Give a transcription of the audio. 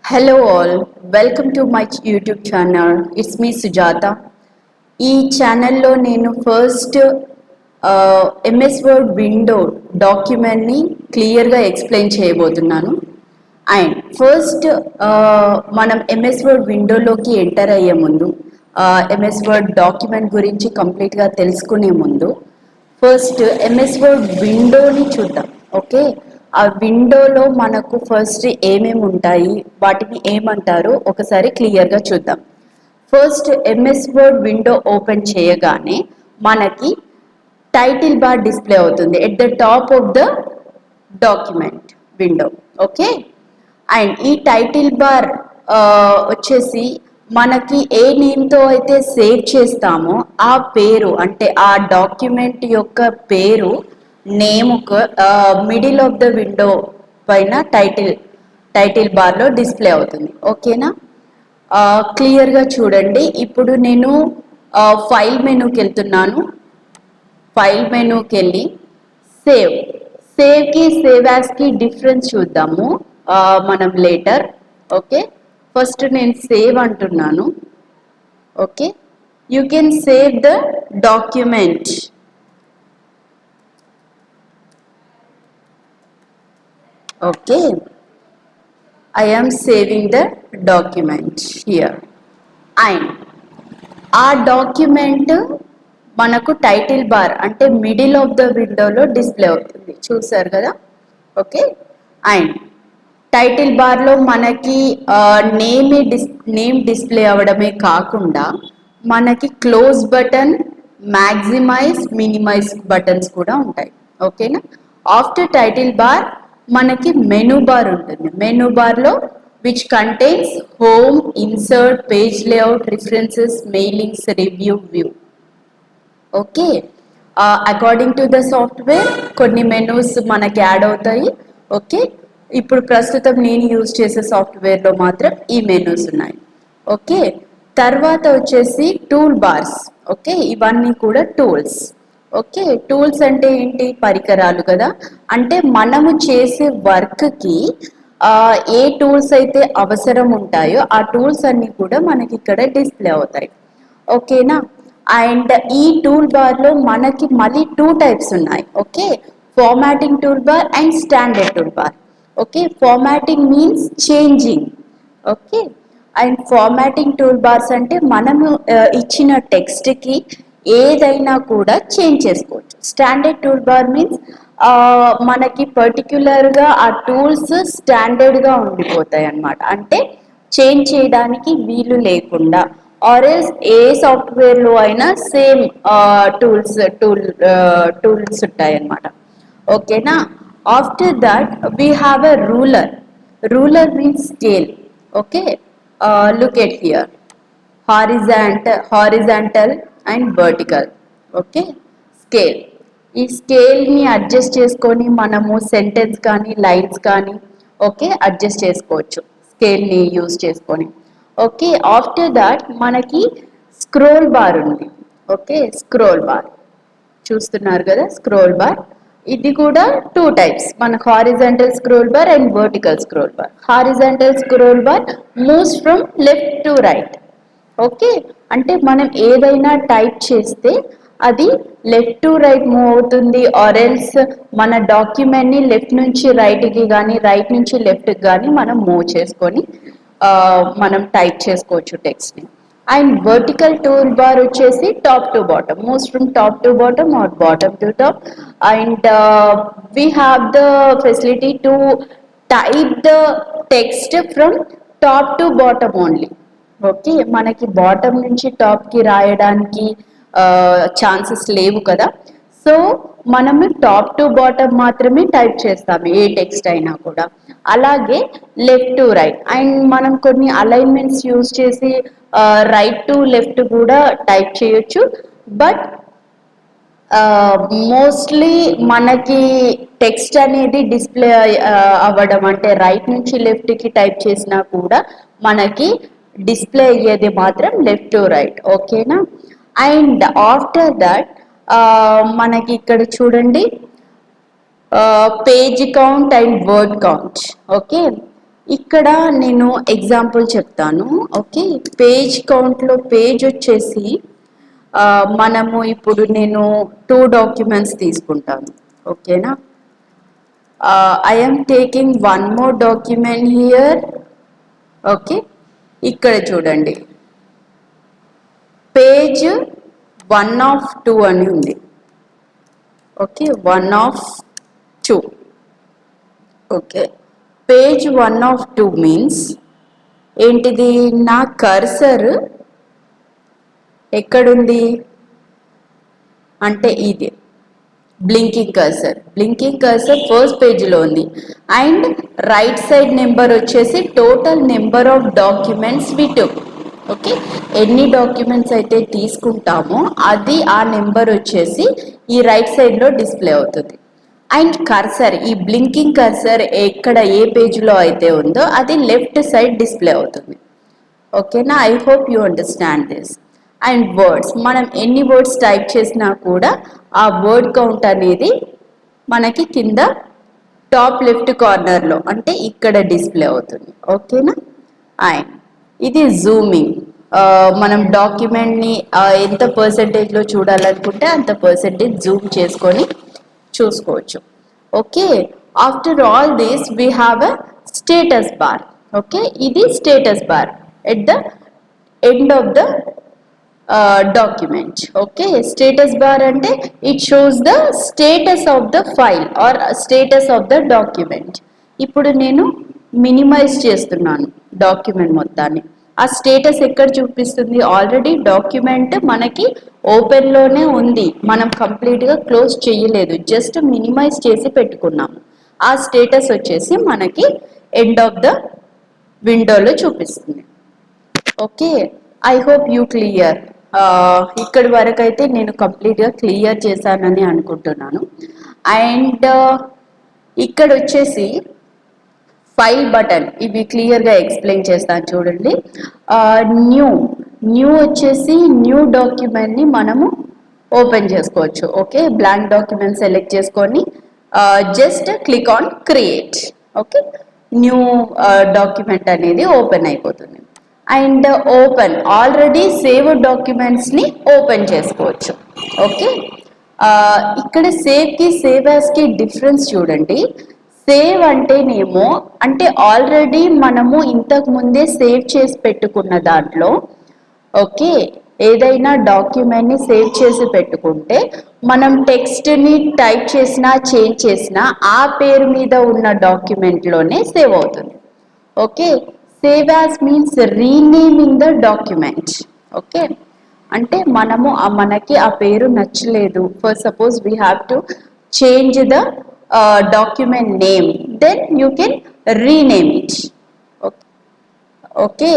Hello all, welcome to my YouTube channel. It's me Sujata. ఈ ఛానల్లో నేను first MS word window డాక్యుమెంట్ని క్లియర్గా explain చేయబోతున్నాను. అండ్ ఫస్ట్ మనం ఎంఎస్ వర్డ్ విండోలోకి ఎంటర్ అయ్యే ముందు ఎంఎస్ వర్డ్ డాక్యుమెంట్ గురించి కంప్లీట్గా తెలుసుకునే ముందు ఫస్ట్ ఎంఎస్ వర్డ్ విండోని చూద్దాం. ఓకే, ఆ విండోలో మనకు ఫస్ట్ ఏమేమి ఉంటాయి, వాటిని ఏమంటారో ఒకసారి క్లియర్గా చూద్దాం. First MS word window open చేయగానే మనకి టైటిల్ బార్ డిస్ప్లే అవుతుంది at the top of the document window. Okay, and ఈ టైటిల్ బార్ వచ్చేసి మనకి ఏ నేమ్తో అయితే సేవ్ చేస్తామో ఆ పేరు, అంటే ఆ డాక్యుమెంట్ యొక్క పేరు నేమ్కు మిడిల్ ఆఫ్ ద విండో పైన టైటిల్ బార్లో డిస్ప్లే అవుతుంది. ఓకేనా, క్లియర్గా చూడండి. ఇప్పుడు నేను ఫైల్ మెనూకి వెళ్తున్నాను. ఫైల్ మెనూకి వెళ్ళి సేవ్కి సేవ్ యాస్కి డిఫరెన్స్ చూద్దాము మనం లేటర్. ఓకే, ఫస్ట్ నేను సేవ్ అంటున్నాను. Okay, you can save the document. Okay, I am saving the document here. And ఆ డాక్యుమెంట్ మనకు టైటిల్ బార్ అంటే మిడిల్ ఆఫ్ ద విండోలో డిస్ప్లే అవుతుంది, చూసారు కదా. ఓకే, అండ్ టైటిల్ బార్లో మనకి నేమ్ డిస్ప్లే అవ్వడమే కాకుండా మనకి close button, maximise, minimise buttons కూడా ఉంటాయి. ఓకేనా, ఆఫ్టర్ టైటిల్ బార్ మనకి మెనూ బార్ ఉంటుంది. మెనూ బార్లో which contains home, insert, page layout, references, mailings, review, view. Okay, according to the software కొన్ని మెనూస్ మనకి యాడ్ అవుతాయి. ఓకే, ఇప్పుడు ప్రస్తుతం నేను యూజ్ చేసే సాఫ్ట్వేర్లో మాత్రం ఈ మెనూస్ ఉన్నాయి. ఓకే, తర్వాత వచ్చేసి టూల్ బార్స్. ఓకే, ఇవన్నీ కూడా టూల్స్. ఓకే, టూల్స్ అంటే ఏంటి? పరికరాలు కదా. అంటే మనము చేసే వర్క్కి ఏ టూల్స్ అయితే అవసరం ఉంటాయో ఆ టూల్స్ అన్నీ కూడా మనకి ఇక్కడ డిస్ప్లే అవుతాయి. ఓకేనా, అండ్ ఈ టూల్ బార్లో మనకి మళ్ళీ టూ టైప్స్ ఉన్నాయి. Okay, formatting tool bar and standard tool bar. Okay, formatting means changing. Okay, and formatting tool bars అంటే మనము ఇచ్చిన టెక్స్ట్కి ఏదైనా కూడా చేంజ్ చేసుకోవచ్చు. స్టాండర్డ్ టూల్ బార్ మీన్స్ మనకి పర్టిక్యులర్గా ఆ టూల్స్ స్టాండర్డ్గా ఉండిపోతాయి అన్నమాట. అంటే చేంజ్ చేయడానికి వీలు లేకుండా, ఆర్ఎల్స్ ఏ సాఫ్ట్వేర్లో అయినా సేమ్ టూల్స్ ఉంటాయి అన్నమాట. ఓకేనా, after that we have a ruler means scale. Okay, look at here, horizontal and vertical. Okay, scale. ఈ స్కేల్ని అడ్జస్ట్ చేసుకొని మనము సెంటెన్స్ కానీ లైన్స్ కానీ ఓకే అడ్జస్ట్ చేసుకోవచ్చు స్కేల్ని యూజ్ చేసుకొని. ఓకే, ఆఫ్టర్ దాట్ మనకి స్క్రోల్ బార్ ఉంది. ఓకే, స్క్రోల్ బార్ చూస్తున్నారు కదా. స్క్రోల్ బార్ ఇది కూడా టూ టైప్స్, మనకు horizontal scroll bar and vertical scroll bar. Horizontal scroll bar moves from left to right. Okay, అంటే మనం ఏదైనా టైప్ చేస్తే అది లెఫ్ట్ టు రైట్ మూవ్ అవుతుంది, ఆర్ ఎల్స్ మన డాక్యుమెంట్ని లెఫ్ట్ నుంచి రైట్కి కానీ రైట్ నుంచి లెఫ్ట్కి కానీ మనం మూవ్ చేసుకొని మనం టైప్ చేసుకోవచ్చు టెక్స్ట్ని. అండ్ వర్టికల్ టూల్ బార్ వచ్చేసి top to bottom, moves from top to bottom or bottom to top. And we have the facility to type the text from top to bottom only. Okay, మనకి bottom నుంచి టాప్కి రాయడానికి chances లేవు కదా. So మనము top to bottom మాత్రమే type చేస్తాము ఏ టెక్స్ట్ అయినా కూడా. అలాగే లెఫ్ట్ టు రైట్, అండ్ మనం కొన్ని అలైన్మెంట్స్ యూజ్ చేసి రైట్ టు లెఫ్ట్ కూడా టైప్ చేయొచ్చు. బట్ మోస్ట్లీ మనకి టెక్స్ట్ అనేది డిస్ప్లే అవ్వడం అంటే రైట్ నుంచి లెఫ్ట్కి టైప్ చేసినా కూడా మనకి డిస్ప్లే అయ్యేది మాత్రం లెఫ్ట్ టు రైట్. ఓకేనా, అండ్ ఆఫ్టర్ దట్ మనకి ఇక్కడ చూడండి page count and word count. Okay, ఇక్కడ నేను ఎగ్జాంపుల్ చెప్తాను. ఓకే, పేజ్ కౌంట్లో పేజ్ వచ్చేసి మనము ఇప్పుడు నేను 2 డాక్యుమెంట్స్ తీసుకుంటాను. ఓకేనా, I am taking 1 more document here. Okay, ఇక్కడ చూడండి పేజ్ 1 of 2 అని ఉంది. Okay, 1 of 2. Okay, page 1 of 2 means ఏంటిది? నా కర్సర్ ఎక్కడుంది అంటే ఇది బ్లింకింగ్ కర్సర్ ఫస్ట్ పేజ్లో ఉంది. అండ్ రైట్ సైడ్ నెంబర్ వచ్చేసి total number of documents we took. Okay, ఎన్ని డాక్యుమెంట్స్ అయితే తీసుకుంటామో అది ఆ నెంబర్ వచ్చేసి ఈ రైట్ సైడ్లో డిస్ప్లే అవుతుంది. అండ్ కర్సర్, ఈ బ్లింకింగ్ కర్సర్ ఎక్కడ ఏ పేజ్లో అయితే ఉందో అది లెఫ్ట్ సైడ్ డిస్ప్లే అవుతుంది. ఓకేనా, I hope you understand this. And words, మనం ఎన్ని వర్డ్స్ టైప్ చేసినా కూడా ఆ వర్డ్ కౌంట్ అనేది మనకి కింద టాప్ లెఫ్ట్ కార్నర్లో అంటే ఇక్కడ డిస్ప్లే అవుతుంది. ఓకేనా, అండ్ ఇది జూమింగ్. మనం డాక్యుమెంట్ని ఎంత పర్సెంటేజ్లో చూడాలనుకుంటే అంత పర్సెంటేజ్ జూమ్ చేసుకొని చూసుకోవచ్చు. Okay, after all this we have a status bar. Okay, ఇది status bar at the end of the document. Okay, status bar ante it shows the status of the file or status of the document. ఇప్పుడు నేను minimise చేస్తున్నాను document మొత్తాన్ని. ఆ status ఎక్కడ చూపిస్తుంది? Already document మనకి ఓపెన్లోనే ఉంది, మనం కంప్లీట్గా క్లోజ్ చేయలేదు, జస్ట్ మినిమైజ్ చేసి పెట్టుకున్నాము. ఆ స్టేటస్ వచ్చేసి మనకి ఎండ్ ఆఫ్ ద విండోలో చూపిస్తుంది. Okay, I hope you clear. ఇక్కడి వరకు అయితే నేను కంప్లీట్గా క్లియర్ చేశానని అనుకుంటున్నాను. అండ్ ఇక్కడ వచ్చేసి ఫైల్ బటన్, ఇవి క్లియర్గా ఎక్స్ప్లెయిన్ చేస్తాను చూడండి. న్యూ వచ్చేసి న్యూ డాక్యుమెంట్ని మనము ఓపెన్ చేసుకోవచ్చు. ఓకే, బ్లాంక్ డాక్యుమెంట్ సెలెక్ట్ చేసుకొని just click on create. Okay, new document అనేది ఓపెన్ అయిపోతుంది. అండ్ ఓపెన్, ఆల్రెడీ సేవ్ డాక్యుమెంట్స్ని ఓపెన్ చేసుకోవచ్చు. ఓకే, ఇక్కడ సేవ్కి సేవ్ యాజ్కి డిఫరెన్స్ చూడండి. సేవ్ అంటేనేమో అంటే ఆల్రెడీ మనము ఇంతకు ముందే సేవ్ చేసి పెట్టుకున్న దాంట్లో, ఓకే, ఏదైనా డాక్యుమెంట్ని సేవ్ చేసి పెట్టుకుంటే మనం టెక్స్ట్ని టైప్ చేసినా చేంజ్ చేసినా ఆ పేరు మీద ఉన్న డాక్యుమెంట్లోనే సేవ్ అవుతుంది. Okay, save as means renaming the document. Okay, అంటే మనము మనకి ఆ పేరు నచ్చలేదు, for suppose we have to change the document name, then you can rename it. Okay,